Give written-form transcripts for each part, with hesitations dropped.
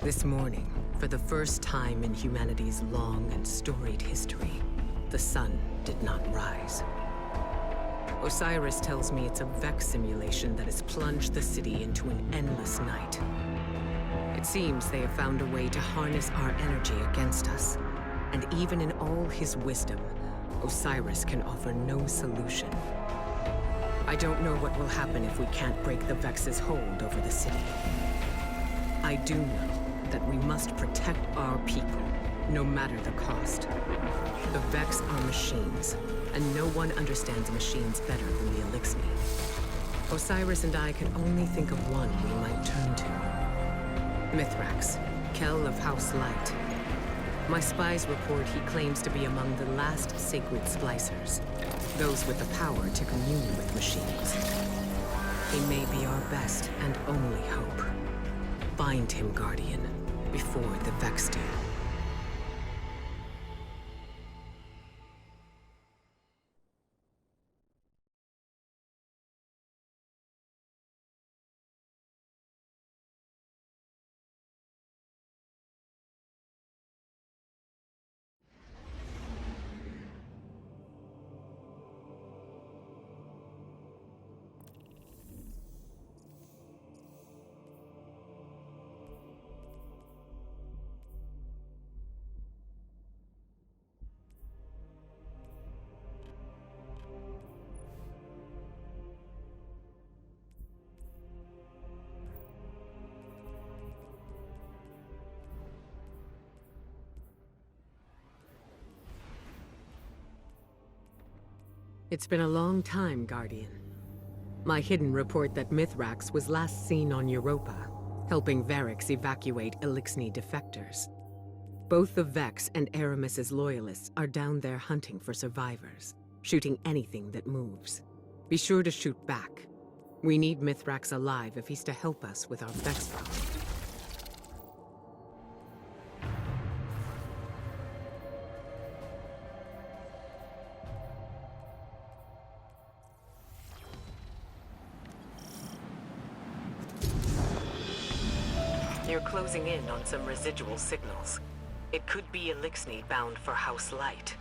This morning, for the first time in humanity's long and storied history, the sun did not rise. Osiris tells me it's a Vex simulation that has plunged the city into an endless night. It seems they have found a way to harness our energy against us. And even in all his wisdom, Osiris can offer no solution. I don't know what will happen if we can't break the Vex's hold over the city. I do know that we must protect our people, no matter the cost. The Vex are machines, and no one understands machines better than the Elixni. Osiris and I can only think of one we might turn to. Mithrax, Kell of House Light. My spies report he claims to be among the last sacred splicers, those with the power to commune with machines. He may be our best and only hope. Find him, Guardian, before the Vex do. It's been a long time, Guardian. My hidden report that Mithrax was last seen on Europa, helping Varix evacuate Elixni defectors. Both the Vex and Aramis's loyalists are down there hunting for survivors, shooting anything that moves. Be sure to shoot back. We need Mithrax alive if he's to help us with our Vex problem. You're closing in on some residual signals. It could be Elixni bound for House Light.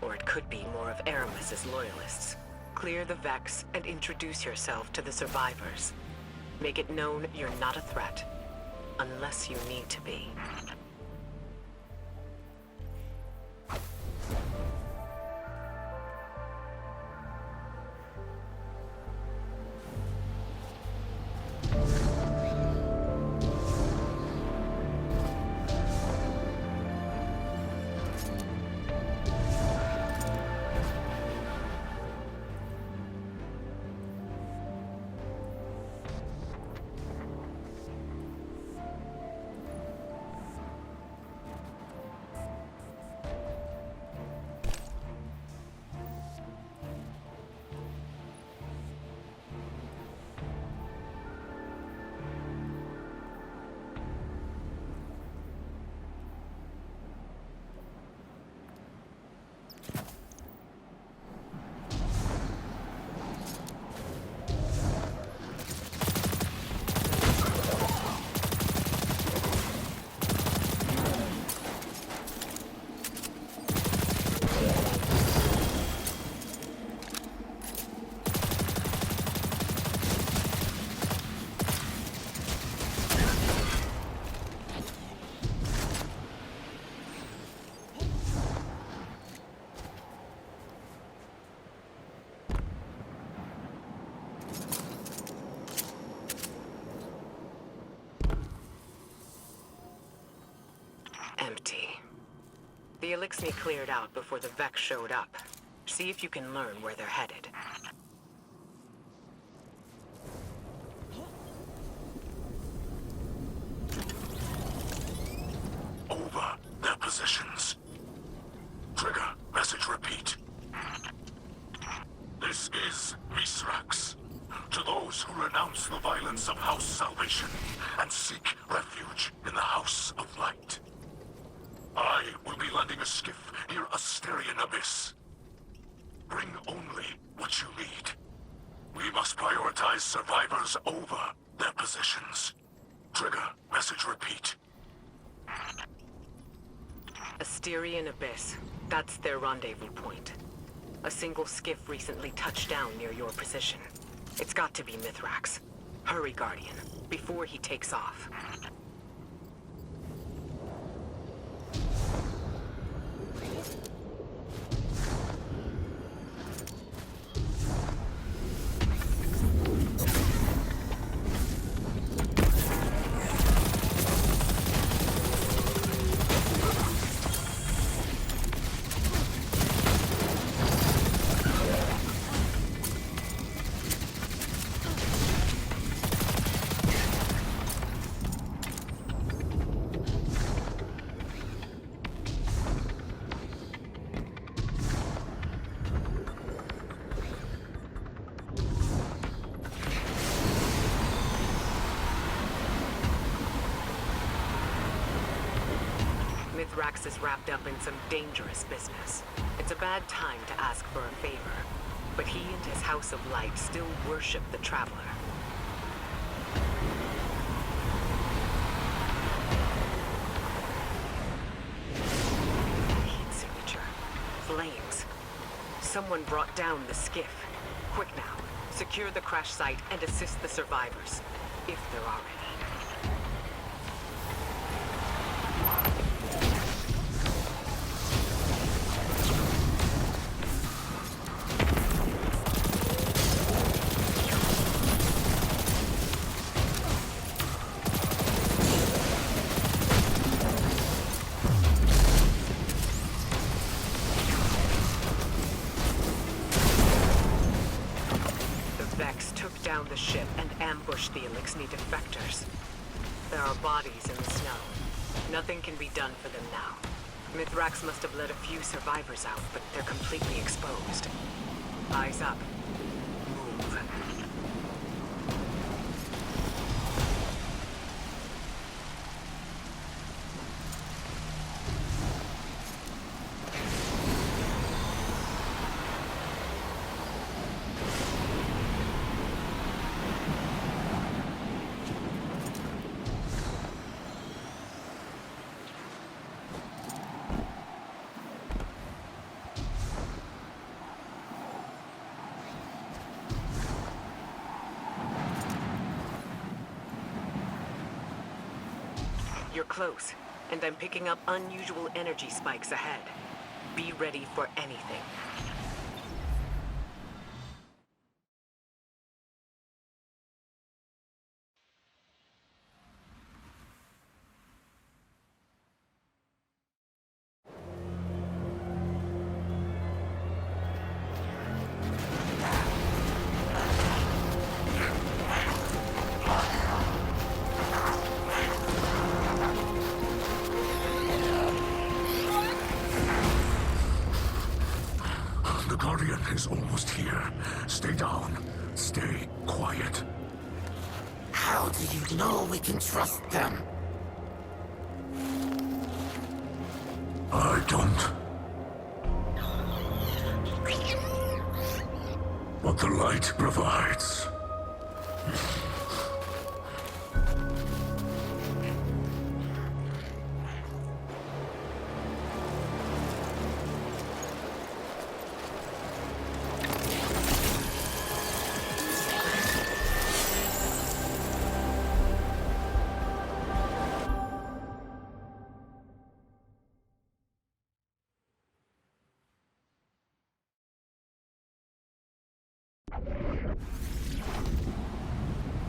Or it could be more of Aramis's loyalists. Clear the Vex and introduce yourself to the survivors. Make it known you're not a threat. Unless you need to be. Empty. The Elixni cleared out before the Vex showed up. See if you can learn where they're headed. Over their positions. Trigger, message repeat. This is Mithrax. To those who renounce the violence of House Salvation and seek refuge in the House of Light. I will be landing a skiff near Asterian Abyss. Bring only what you need. We must prioritize survivors over their positions. Trigger, message repeat. Asterian Abyss. That's their rendezvous point. A single skiff recently touched down near your position. It's got to be Mithrax. Hurry, Guardian, before he takes off. Mithrax is wrapped up in some dangerous business. It's a bad time to ask for a favor, but he and his House of Light still worship the Traveler. Heat signature. Flames. Someone brought down the skiff. Quick now. Secure the crash site and assist the survivors, if there are any. Down the ship and ambush the Elixni defectors. There are bodies in the snow. Nothing can be done for them now. Mithrax must have let a few survivors out, but they're completely exposed. Eyes up. Move. You're close, and I'm picking up unusual energy spikes ahead. Be ready for anything. Guardian is almost here. Stay down. Stay quiet. How do you know we can trust them? I don't. What the light provides.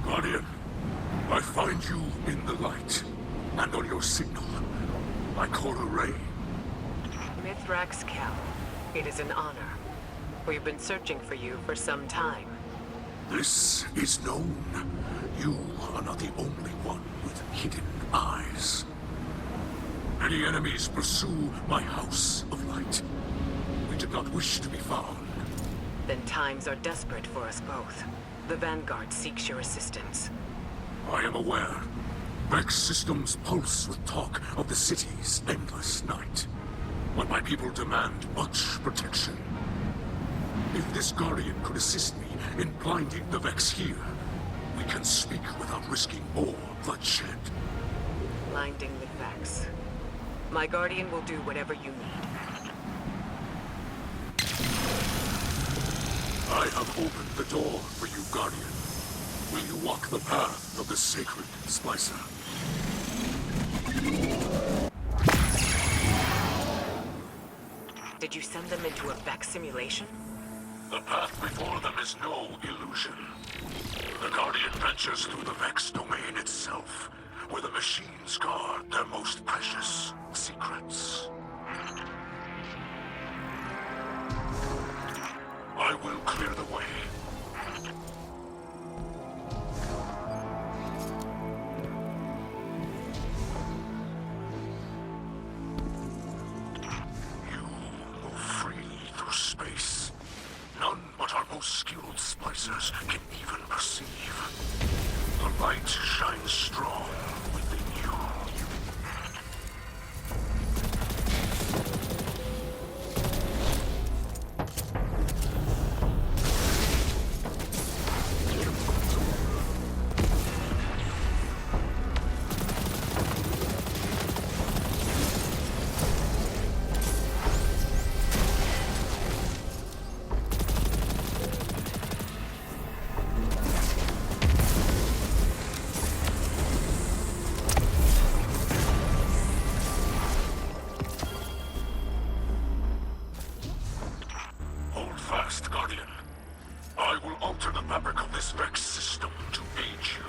Guardian, I find you in the light, and on your signal. I call a ray. Mithrax Kell, it is an honor. We've been searching for you for some time. This is known. You are not the only one with hidden eyes. Many enemies pursue my House of Light. We did not wish to be found. Then times are desperate for us both. The Vanguard seeks your assistance. I am aware. Vex systems pulse with talk of the city's endless night. But my people demand much protection. If this Guardian could assist me in blinding the Vex here, we can speak without risking more bloodshed. blinding with Vex. My guardian will do whatever you need. I have opened the door for you, Guardian. Will you walk the path of the sacred Splicer? Did you send them into a Vex simulation? The path before them is no illusion. The Guardian ventures through the Vex domain itself, where the machines guard their most precious secrets. I will clear the way. You move freely through space. None but our most skilled splicers can even perceive. The light shines strong within you. Hold fast, Guardian. I will alter the fabric of this Vex system to aid you.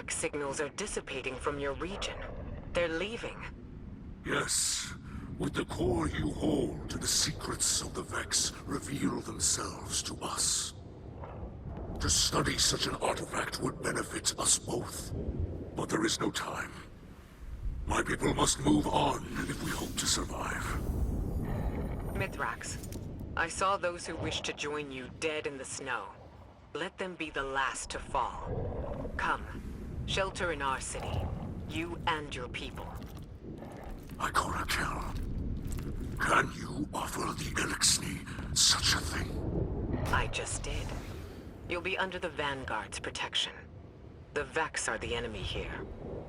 Vex signals are dissipating from your region. They're leaving. Yes. With the core you hold, the secrets of the Vex reveal themselves to us. To study such an artifact would benefit us both. But there is no time. My people must move on if we hope to survive. Mithrax, I saw those who wished to join you dead in the snow. Let them be the last to fall. Come, shelter in our city. You and your people. Ikora Kel, can you offer the Elixni such a thing? I just did. You'll be under the Vanguard's protection. The Vex are the enemy here,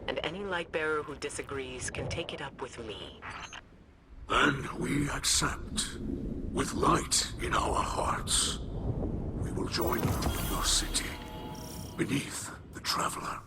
and any Lightbearer who disagrees can take it up with me. Then we accept. With light in our hearts, we will join you in your city, beneath the Traveler.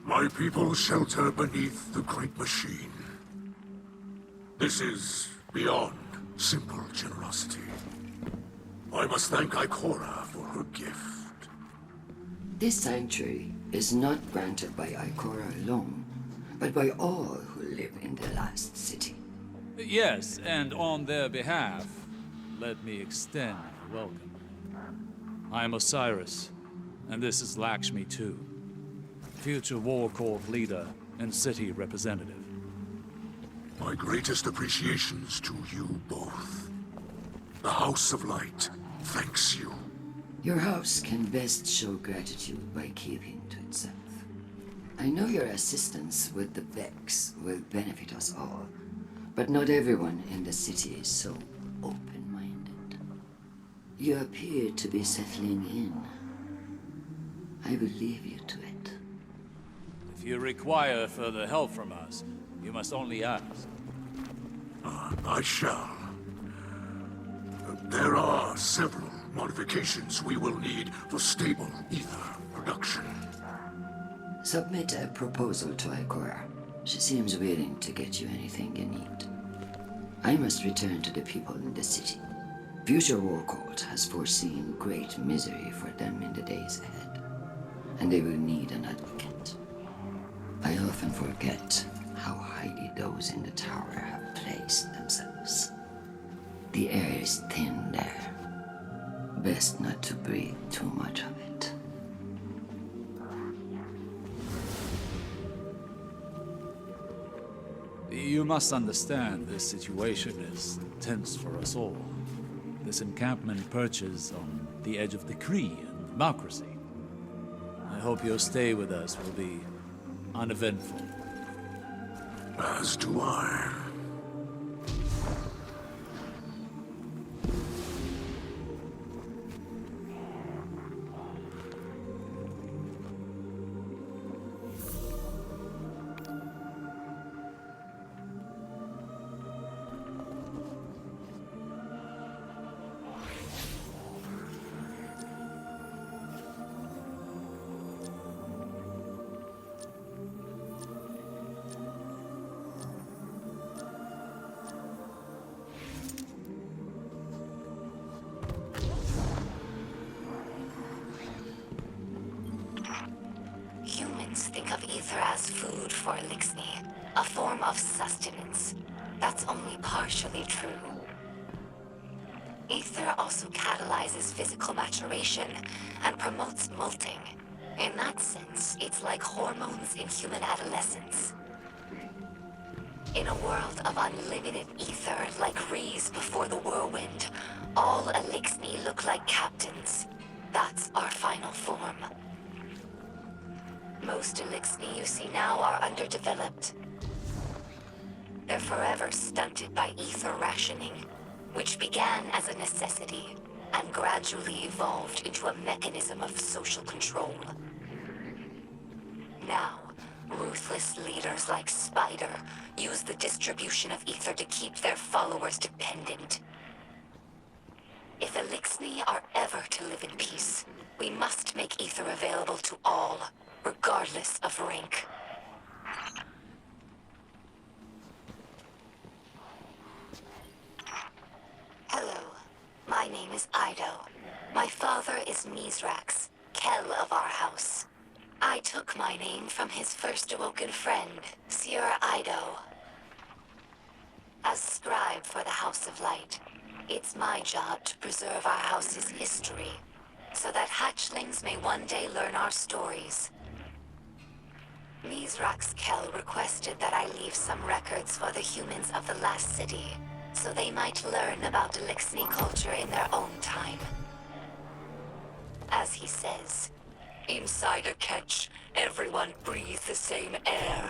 My people shelter beneath the Great Machine. This is beyond simple generosity. I must thank Ikora for her gift. This sanctuary is not granted by Ikora alone, but by all who live in the last city. Yes, and on their behalf, let me extend a welcome. I am Osiris, and this is Lakshmi too. Future War Court leader and city representative. My greatest appreciations to you both. The House of Light thanks you. Your house can best show gratitude by keeping to itself. I know your assistance with the Vex will benefit us all, but not everyone in the city is so open-minded. You appear to be settling in. I will leave you to it. If you require further help from us, you must only ask. I shall. There are several modifications we will need for stable ether production. Submit a proposal to Ikora. She seems willing to get you anything you need. I must return to the people in the city. Future War Court has foreseen great misery for them in the days ahead, and they will need an advocate. I often forget how highly those in the tower have placed themselves. The air is thin there. Best not to breathe too much of it. You must understand this situation is tense for us all. This encampment perches on the edge of the Kree and democracy. I hope your stay with us will be uneventful. As do I. Humans think of ether as food for Elixni, a form of sustenance. That's only partially true. Ether also catalyzes physical maturation and promotes molting. In that sense, it's like hormones in human adolescence. In a world of unlimited ether, like rays before the whirlwind, all Elixni look like captains. That's our final form. Most Elixni you see now are underdeveloped. They're forever stunted by ether rationing, which began as a necessity and gradually evolved into a mechanism of social control. Now, ruthless leaders like Spider use the distribution of ether to keep their followers dependent. If Elixni are ever to live in peace, we must make ether available to all, regardless of rank. Hello, my name is Ido. My father is Mizrax, Kel of our house. I took my name from his first awoken friend, Sir Ido. As scribe for the House of Light, it's my job to preserve our house's history, so that hatchlings may one day learn our stories. Mizrax Kel requested that I leave some records for the humans of the last city, so they might learn about Elixni culture in their own time. As he says, inside a catch, everyone breathes the same air.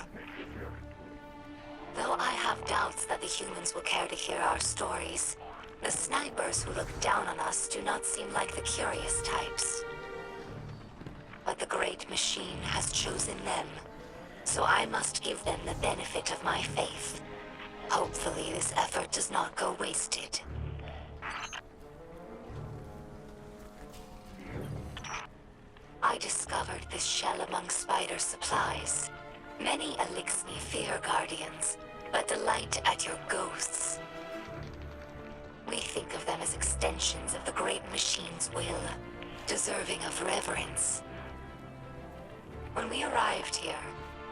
Though I have doubts that the humans will care to hear our stories, the snipers who look down on us do not seem like the curious types. But the Great Machine has chosen them, so I must give them the benefit of my faith. Hopefully this effort does not go wasted. I discovered this shell among Spider's supplies. Many Elixni fear Guardians, but delight at your ghosts. We think of them as extensions of the Great Machine's will, deserving of reverence. When we arrived here,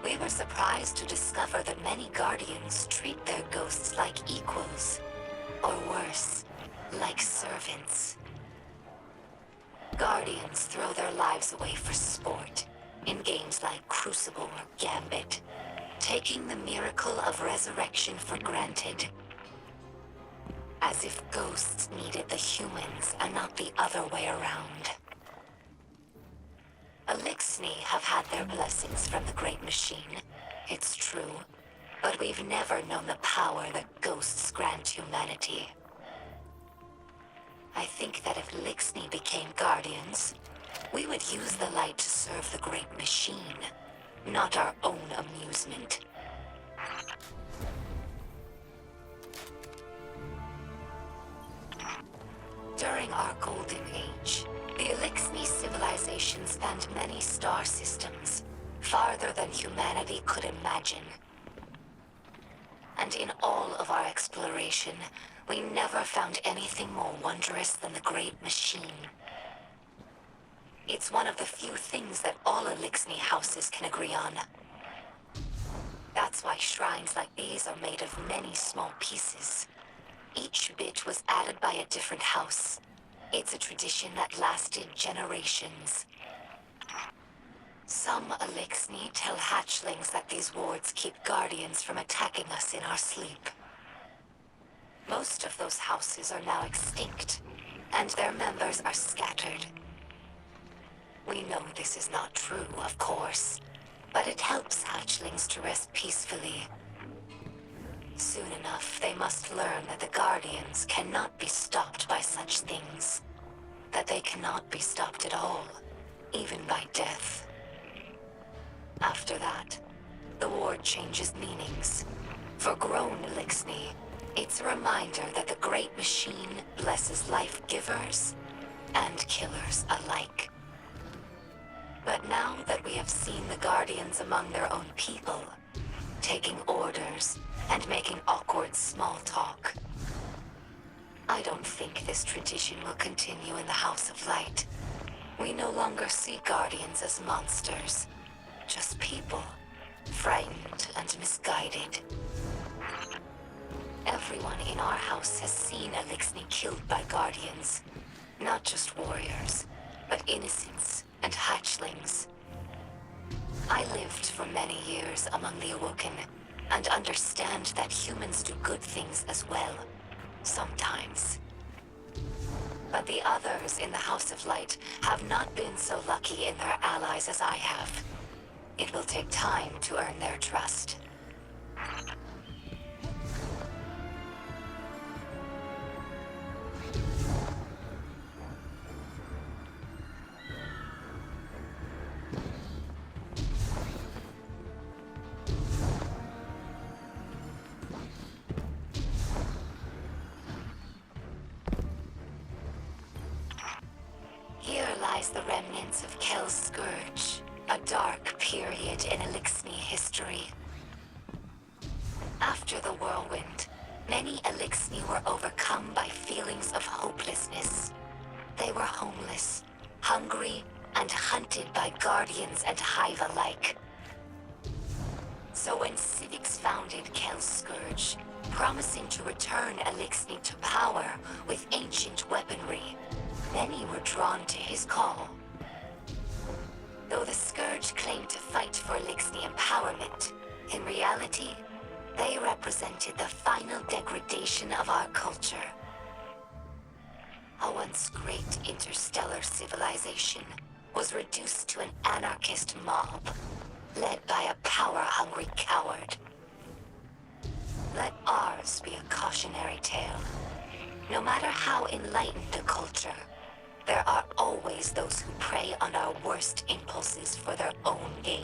we were surprised to discover that many Guardians treat their ghosts like equals, or worse, like servants. Guardians throw their lives away for sport, in games like Crucible or Gambit, taking the miracle of resurrection for granted. As if ghosts needed the humans and not the other way around. Elixni have had their blessings from the Great Machine, it's true, but we've never known the power that ghosts grant humanity. I think that if Elixni became Guardians, we would use the light to serve the Great Machine, not our own amusement. During our Golden Age, the Elixni civilization spanned many star systems, farther than humanity could imagine. And in all of our exploration, we never found anything more wondrous than the Great Machine. It's one of the few things that all Elixni houses can agree on. That's why shrines like these are made of many small pieces. Each bit was added by a different house. It's a tradition that lasted generations. Some Elixni tell hatchlings that these wards keep Guardians from attacking us in our sleep. Most of those houses are now extinct, and their members are scattered. We know this is not true, of course, but it helps hatchlings to rest peacefully. Soon enough, they must learn that the Guardians cannot be stopped by such things. That they cannot be stopped at all, even by death. After that, the ward changes meanings. For grown Elixni, it's a reminder that the Great Machine blesses life givers and killers alike. But now that we have seen the Guardians among their own people, taking orders and making awkward small talk, I don't think this tradition will continue in the House of Light. We no longer see Guardians as monsters, just people, frightened and misguided. everyone in our house has seen Elixni killed by Guardians. Not just warriors, but innocents and hatchlings. I lived for many years among the Awoken, and understand that humans do good things as well. Sometimes. But the others in the House of Light have not been so lucky in their allies as I have. It will take time to earn their trust. Here lies the remnants of Kel's Scourge, a dark period in Elixni history. After the whirlwind, many Elixni were overcome by feelings of hopelessness. They were homeless, hungry, and hunted by Guardians and Hive alike. So when Civics founded Kel's Scourge, promising to return Elixni to power with ancient weaponry, many were drawn to his call. Though the Scourge claimed to fight for Elixni empowerment, in reality, they represented the final degradation of our culture. A once great interstellar civilization was reduced to an anarchist mob, led by a power-hungry coward. Let ours be a cautionary tale. No matter how enlightened a culture, there are always those who prey on our worst impulses for their own gain.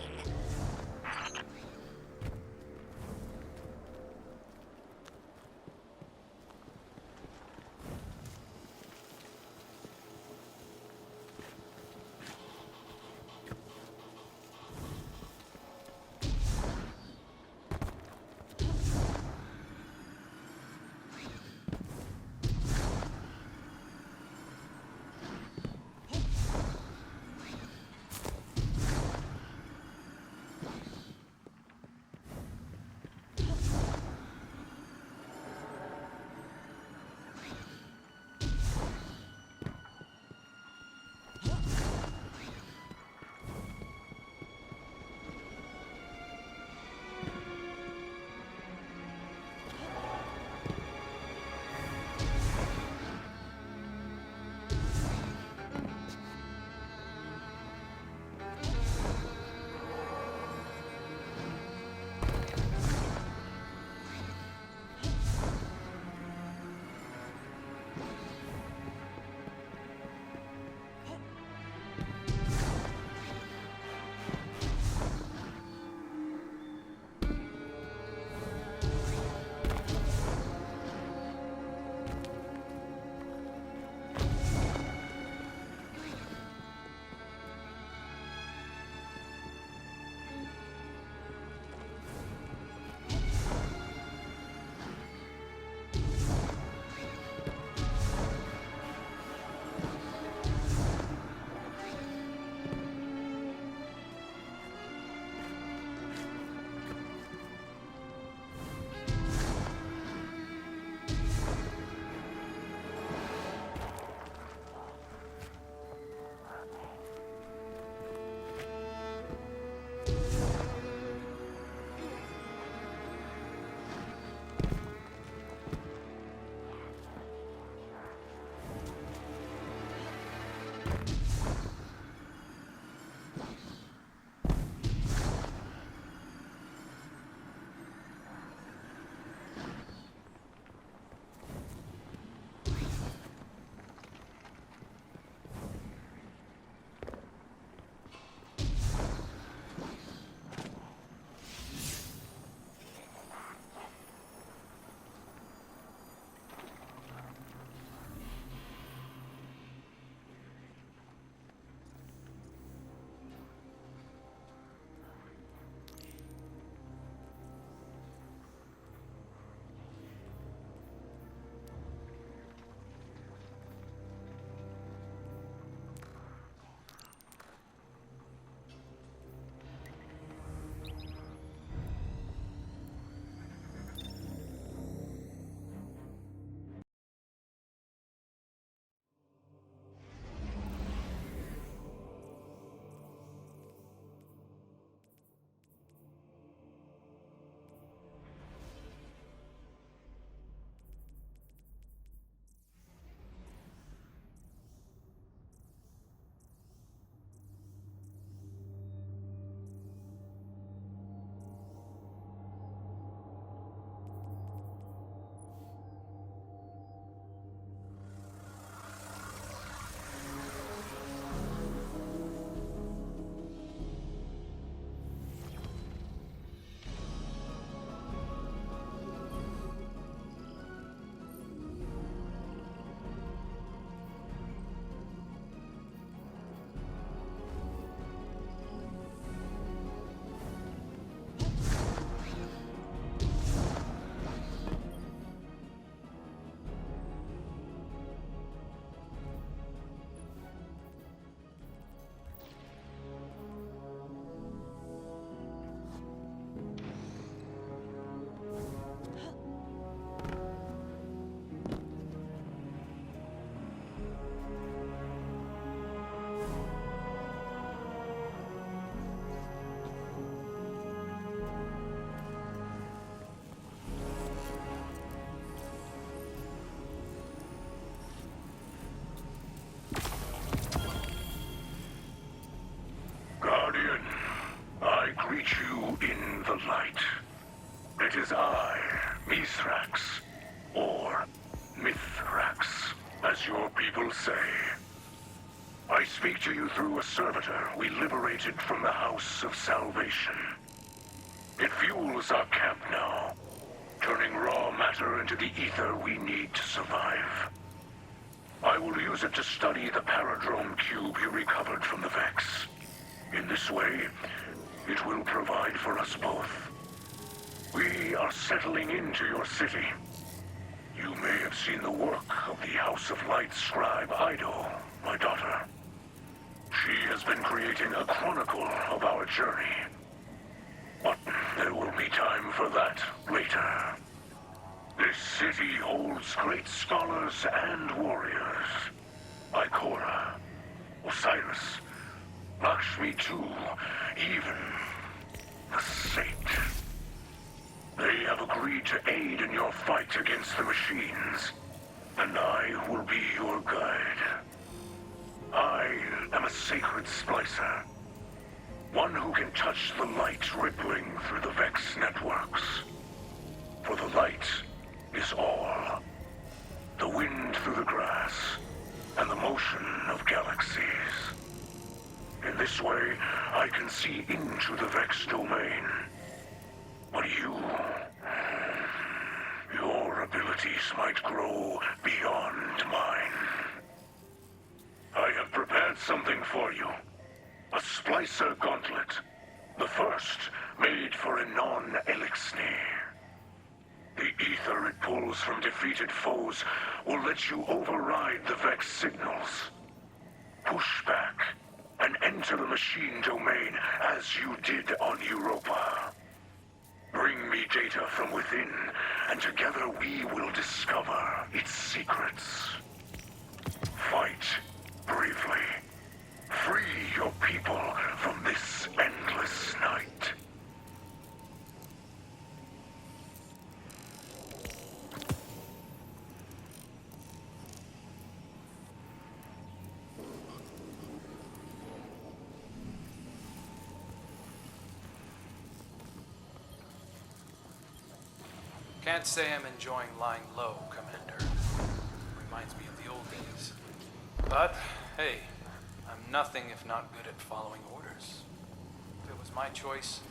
in the light. It is I, Mithrax, or Mithrax, as your people say. I speak to you through a servitor we liberated from the House of Salvation. It fuels our camp now, turning raw matter into the ether we need to survive. I will use it to study the paradrome cube you recovered from the Vex. In this way, it will provide for us both. We are settling into your city. You may have seen the work of the House of Light scribe Ido, my daughter. She has been creating a chronicle of our journey. But there will be time for that later. This city holds great scholars and warriors. Ikora, Osiris, Lakshmi too, even the Saint. They have agreed to aid in your fight against the machines, and I will be your guide. I am a sacred splicer, one who can touch the light rippling through the Vex networks. For the light is all. The wind through the grass, and the motion of galaxies. In this way, I can see into the Vex domain. But your abilities might grow beyond mine. I have prepared something for you. A splicer gauntlet. The first made for a non-elixir. The ether it pulls from defeated foes will let you override the Vex signals. Push back and enter the machine domain as you did on Europa. Bring me data from within, and together we will discover its secrets. Fight bravely. Free your people from this endless night. Can't say I'm enjoying lying low, Commander. Reminds me of the old days. But, hey, I'm nothing if not good at following orders. If it was my choice,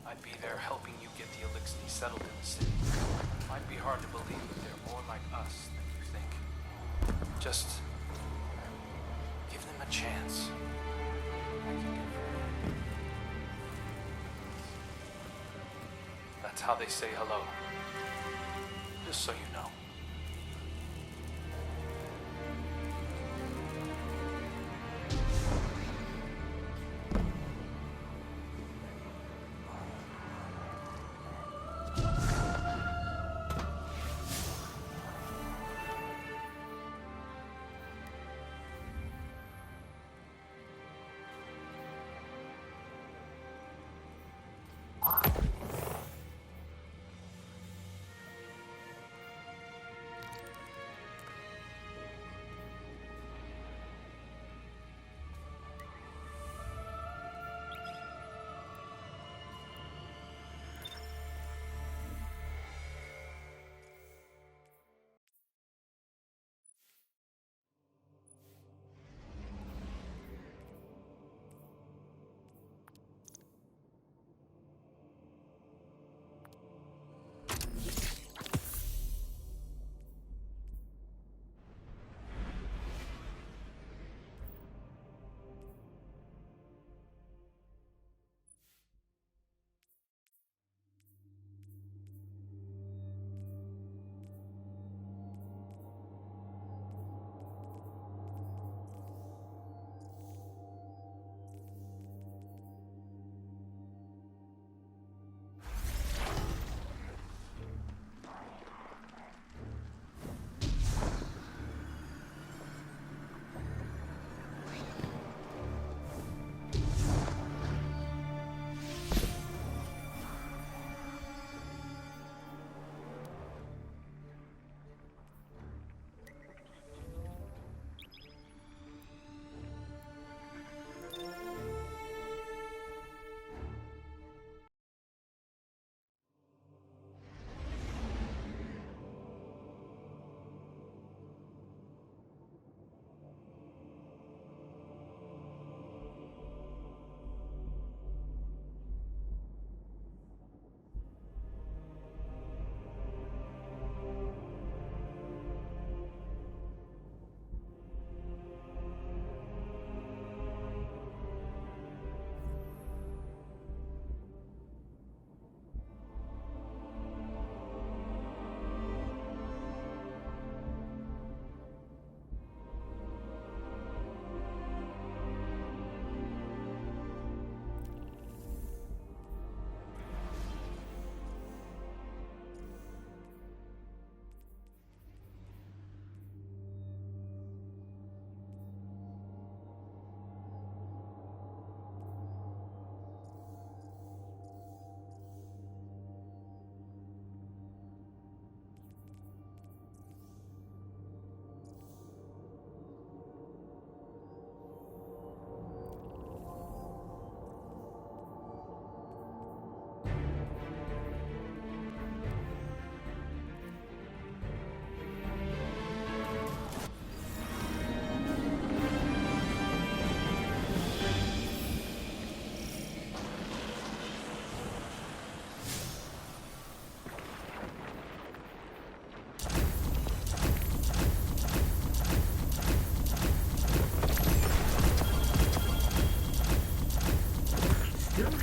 I'd be there helping you get the elixir settled in the city. It might be hard to believe that they're more like us than you think. Just give them a chance. That's how they say hello. Just so you know.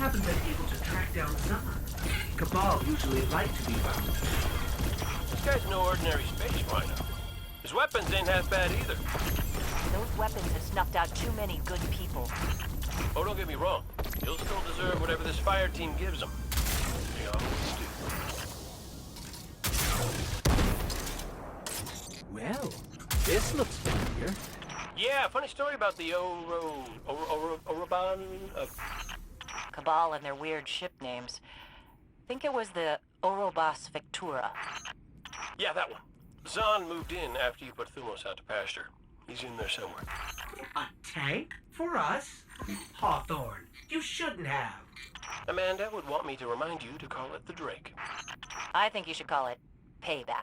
haven't been able to track down Zahn. Cabal usually like to be found. This guy's no ordinary space rhino. His weapons ain't half bad either. Those weapons have snuffed out too many good people. Oh, don't get me wrong. He'll still deserve whatever this fire team gives him. They always do. Well, this looks familiar. Yeah, funny story about the Oroban. Cabal and their weird ship names. Think it was the Orobas Victura. Yeah, that one. Zahn moved in after you put Thumos out to pasture. He's in there somewhere. A tank? For us? Hawthorne, you shouldn't have. Amanda would want me to remind you to call it the Drake. I think you should call it Payback.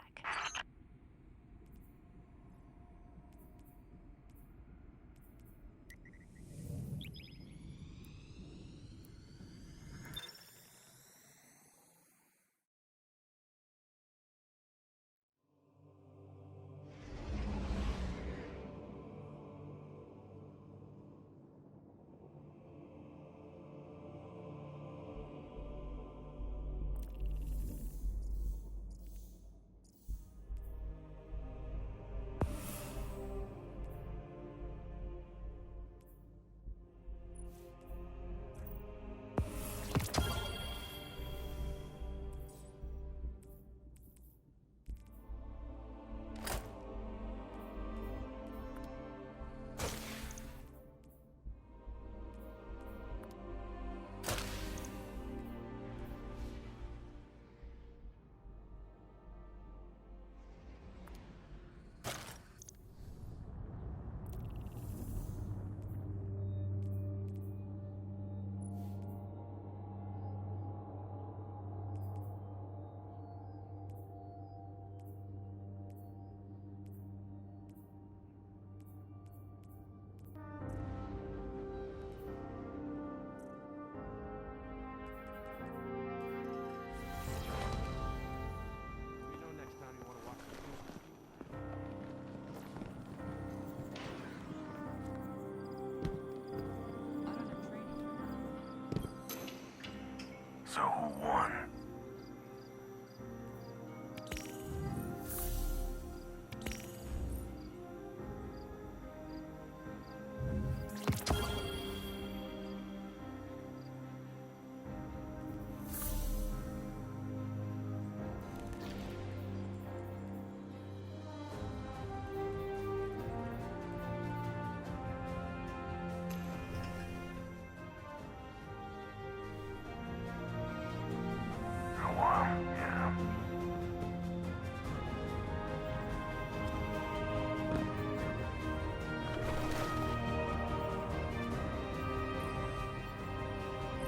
So who won?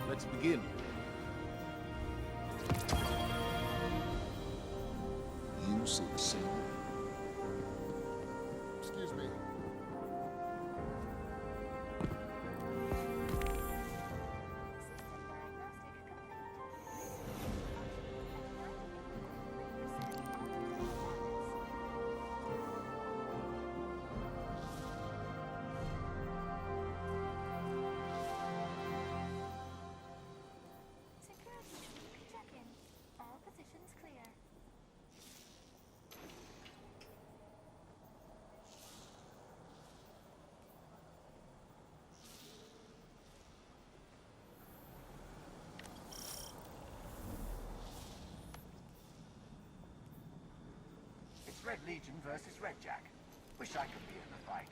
Let's begin. You see the same. Excuse me. Red Legion versus Red Jack. Wish I could be in the fight.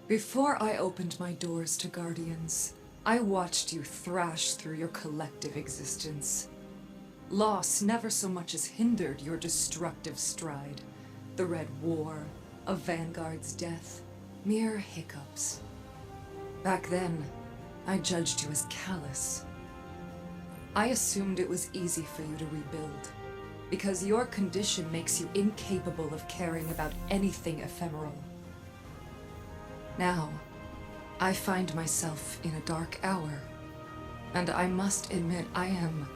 Before I opened my doors to Guardians, I watched you thrash through your collective existence. Loss never so much as hindered your destructive stride. The Red War, a Vanguard's death, mere hiccups. Back then, I judged you as callous. I assumed it was easy for you to rebuild, because your condition makes you incapable of caring about anything ephemeral. Now, I find myself in a dark hour, and I must admit I am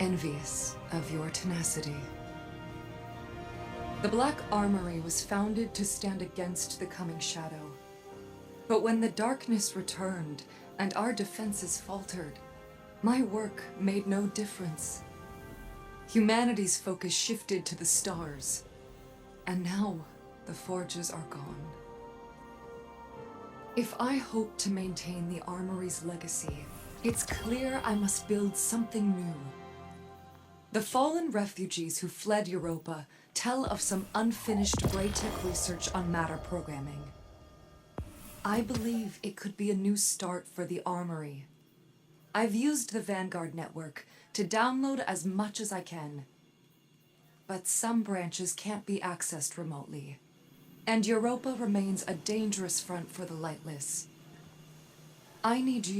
envious of your tenacity. The Black Armory was founded to stand against the coming shadow. But when the darkness returned and our defenses faltered, my work made no difference. Humanity's focus shifted to the stars, and now the forges are gone. If I hope to maintain the Armory's legacy, it's clear I must build something new. The fallen refugees who fled Europa tell of some unfinished Greytech research on matter programming. I believe it could be a new start for the Armory. I've used the Vanguard network to download as much as I can. But some branches can't be accessed remotely, and Europa remains a dangerous front for the Lightless. I need you